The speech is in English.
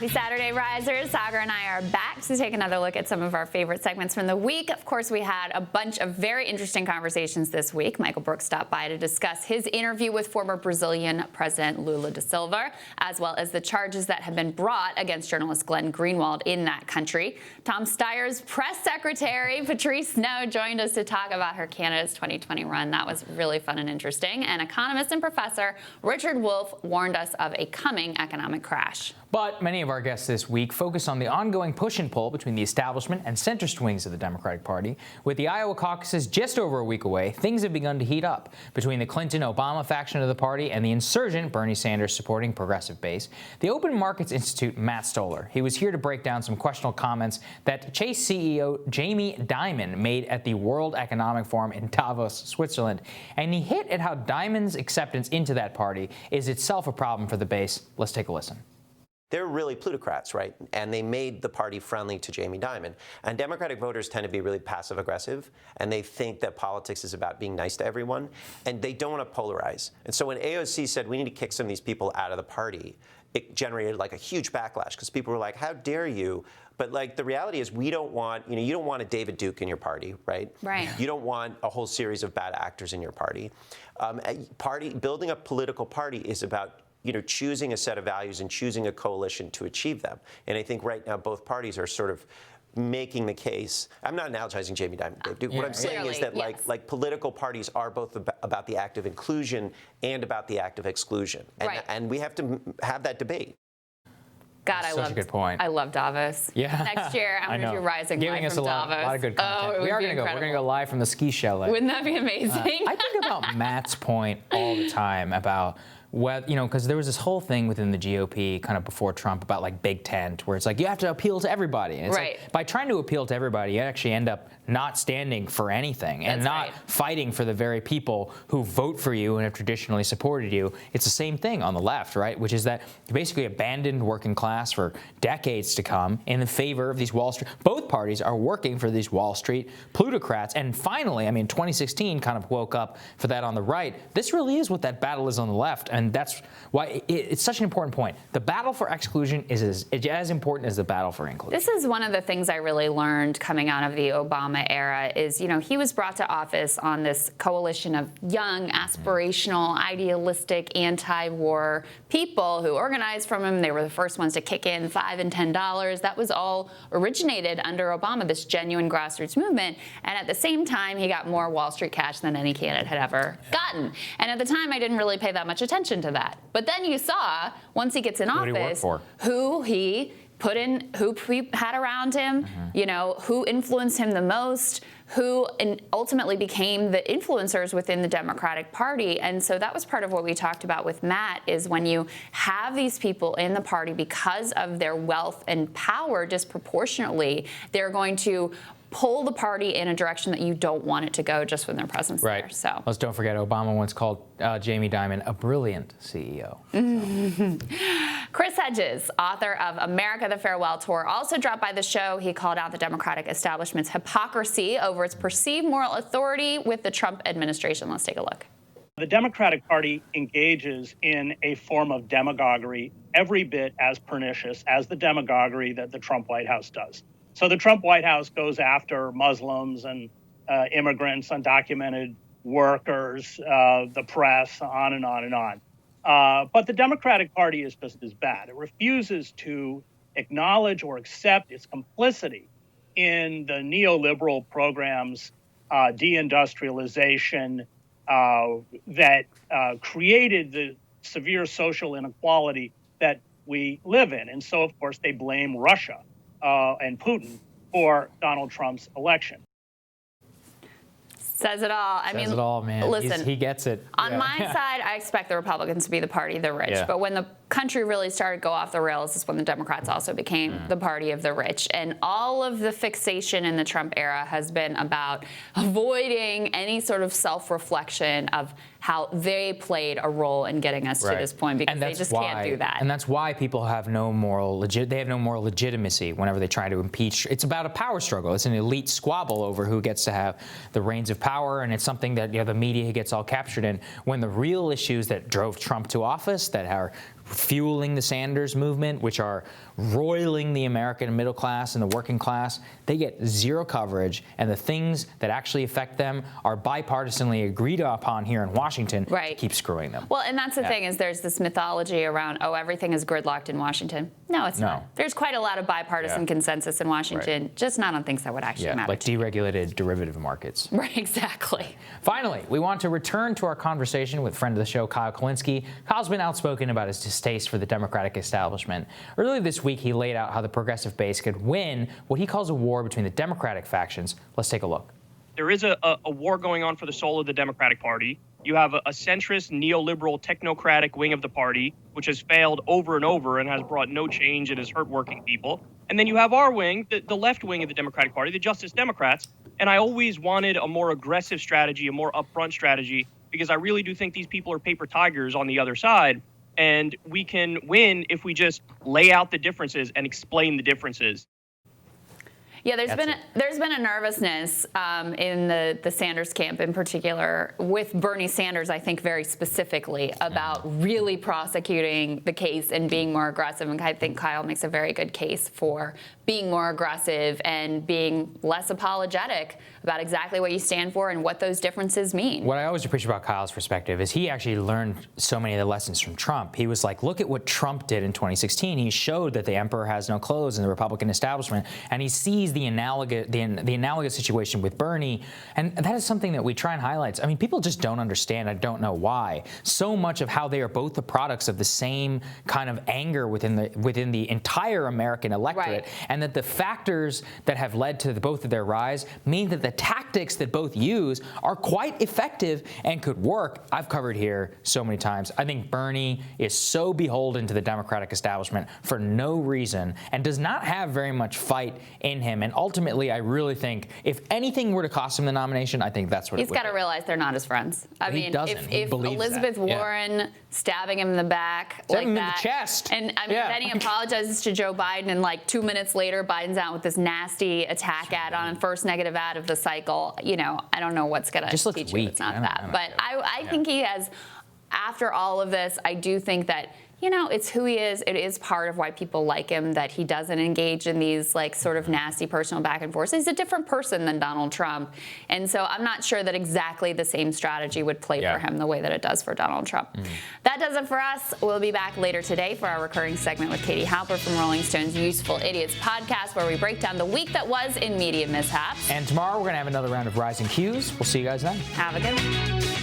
Happy Saturday, Risers. Saagar and I are back to take another look at some of our favorite segments from the week. Of course, we had a bunch of very interesting conversations this week. Michael Brooks stopped by to discuss his interview with former Brazilian President Lula da Silva, as well as the charges that have been brought against journalist Glenn Greenwald in that country. Tom Steyer's press secretary, Patrice Snow, joined us to talk about her candidate's 2020 run. That was really fun and interesting. And economist and professor Richard Wolff warned us of a coming economic crash. But many of our guests this week focus on the ongoing push and pull between the establishment and centrist wings of the Democratic Party. With the Iowa caucuses just over a week away, things have begun to heat up between the Clinton-Obama faction of the party and the insurgent Bernie Sanders supporting progressive base. The Open Markets Institute, Matt Stoller, he was here to break down some questionable comments that Chase CEO Jamie Dimon made at the World Economic Forum in Davos, Switzerland. And he hit at how Dimon's acceptance into that party is itself a problem for the base. Let's take a listen. They're really plutocrats, right? And they made the party friendly to Jamie Dimon. And Democratic voters tend to be really passive-aggressive, and they think that politics is about being nice to everyone, and they don't want to polarize. And so when AOC said we need to kick some of these people out of the party, it generated like a huge backlash because people were like, how dare you? But like the reality is we don't want, you don't want a David Duke in your party, right? Right. You don't want a whole series of bad actors in your party. Building a political party is about choosing a set of values and choosing a coalition to achieve them. And I think right now both parties are sort of making the case. I'm not analogizing Jamie Dimon, Dave Duke. What I'm saying is that like political parties are both about the act of inclusion and about the act of exclusion. And we have to have that debate. God, Such a good point. I love Davos. Yeah. Next year, I'm going to do Rising Giving live us from a Davos. lot of good content. We are going to go. We're going to go live from the ski chalet. Wouldn't that be amazing? I think about Matt's point all the time about because there was this whole thing within the GOP kind of before Trump about like Big Tent, where it's like you have to appeal to everybody. And it's like, by trying to appeal to everybody, you actually end up not standing for anything and not fighting for the very people who vote for you and have traditionally supported you. It's the same thing on the left, right? Which is that you basically abandoned working class for decades to come in favor of these Wall Street. Both parties are working for these Wall Street plutocrats. And finally, 2016 kind of woke up for that on the right. This really is what that battle is on the left. And that's why it's such an important point. The battle for exclusion is as important as the battle for inclusion. This is one of the things I really learned coming out of the Obama era is, he was brought to office on this coalition of young, aspirational, idealistic, anti-war people who organized from him. They were the first ones to kick in $5 and $10. That was all originated under Obama, this genuine grassroots movement. And at the same time, he got more Wall Street cash than any candidate had ever gotten. And at the time, I didn't really pay that much attention to that. But then you saw, once he gets in office, who he put in, who he had around him, who influenced him the most, who ultimately became the influencers within the Democratic Party. And so that was part of what we talked about with Matt, is when you have these people in the party because of their wealth and power disproportionately, they're going to pull the party in a direction that you don't want it to go just from their presence there. So let's don't forget Obama once called Jamie Dimon a brilliant CEO. Chris Hedges, author of America the Farewell Tour, also dropped by the show. He called out the Democratic establishment's hypocrisy over its perceived moral authority with the Trump administration. Let's take a look. The Democratic Party engages in a form of demagoguery every bit as pernicious as the demagoguery that the Trump White House does. So the Trump White House goes after Muslims and immigrants, undocumented workers, the press, on and on and on. But the Democratic Party is just as bad. It refuses to acknowledge or accept its complicity in the neoliberal programs, deindustrialization, that created the severe social inequality that we live in. And so, of course, they blame Russia and Putin for Donald Trump's election. Says it all. Says it all, man. Listen, he gets it. On my side, I expect the Republicans to be the party of the rich. But when the country really started to go off the rails is when the Democrats also became the party of the rich. And all of the fixation in the Trump era has been about avoiding any sort of self-reflection of how they played a role in getting us to this point, because they just can't do that. And that's why people have no moral legitimacy whenever they try to impeach. It's about a power struggle. It's an elite squabble over who gets to have the reins of power, and it's something that the media gets all captured in. When the real issues that drove Trump to office, that are fueling the Sanders movement, which are roiling the American middle class and the working class, they get zero coverage, and the things that actually affect them are bipartisanly agreed upon here in Washington to keep screwing them. Well, and that's the thing is there's this mythology around, oh, everything is gridlocked in Washington. No, it's not. There's quite a lot of bipartisan consensus in Washington, just not on things that would actually matter. Like deregulated derivative markets. Right, exactly. Finally, we want to return to our conversation with friend of the show, Kyle Kulinski. Kyle's been outspoken about his distaste for the Democratic establishment. Earlier this week, he laid out how the progressive base could win what he calls a war between the Democratic factions. Let's take a look. There is a war going on for the soul of the Democratic Party. You have a centrist, neoliberal, technocratic wing of the party, which has failed over and over and has brought no change and has hurt working people. And then you have our wing, the left wing of the Democratic Party, the Justice Democrats. And I always wanted a more aggressive strategy, a more upfront strategy, because I really do think these people are paper tigers on the other side. And we can win if we just lay out the differences and explain the differences. Yeah, there's been a nervousness in the Sanders camp in particular, with Bernie Sanders, I think very specifically, about really prosecuting the case and being more aggressive. And I think Kyle makes a very good case for being more aggressive and being less apologetic about exactly what you stand for and what those differences mean. What I always appreciate about Kyle's perspective is he actually learned so many of the lessons from Trump. He was like, look at what Trump did in 2016. He showed that the emperor has no clothes in the Republican establishment, and he sees the analogous situation with Bernie, and that is something that we try and highlight. I mean, people just don't understand. I don't know why. So much of how they are both the products of the same kind of anger within the entire American electorate, and that the factors that have led to both of their rise mean that the tactics that both use are quite effective and could work. I've covered here so many times. I think Bernie is so beholden to the Democratic establishment for no reason and does not have very much fight in him. And ultimately, I really think if anything were to cost him the nomination, I think that's what he's got to realize they're not his friends. I mean, if Elizabeth Warren stabbing him in the back like him that, in the chest, and I mean, then he apologizes to Joe Biden, and like 2 minutes later, Biden's out with this nasty attack ad on first negative ad of the cycle. You know, I don't know what's going to teach you. It's not that, but I think he has. After all of this, I do think that, you know, it's who he is. It is part of why people like him, that he doesn't engage in these like sort of nasty personal back and forth. He's a different person than Donald Trump. And so I'm not sure that exactly the same strategy would play for him the way that it does for Donald Trump. That does it for us. We'll be back later today for our recurring segment with Katie Halper from Rolling Stone's Useful Idiots podcast, where we break down the week that was in media mishaps. And tomorrow we're going to have another round of Rising Qs. We'll see you guys then. Have a good one.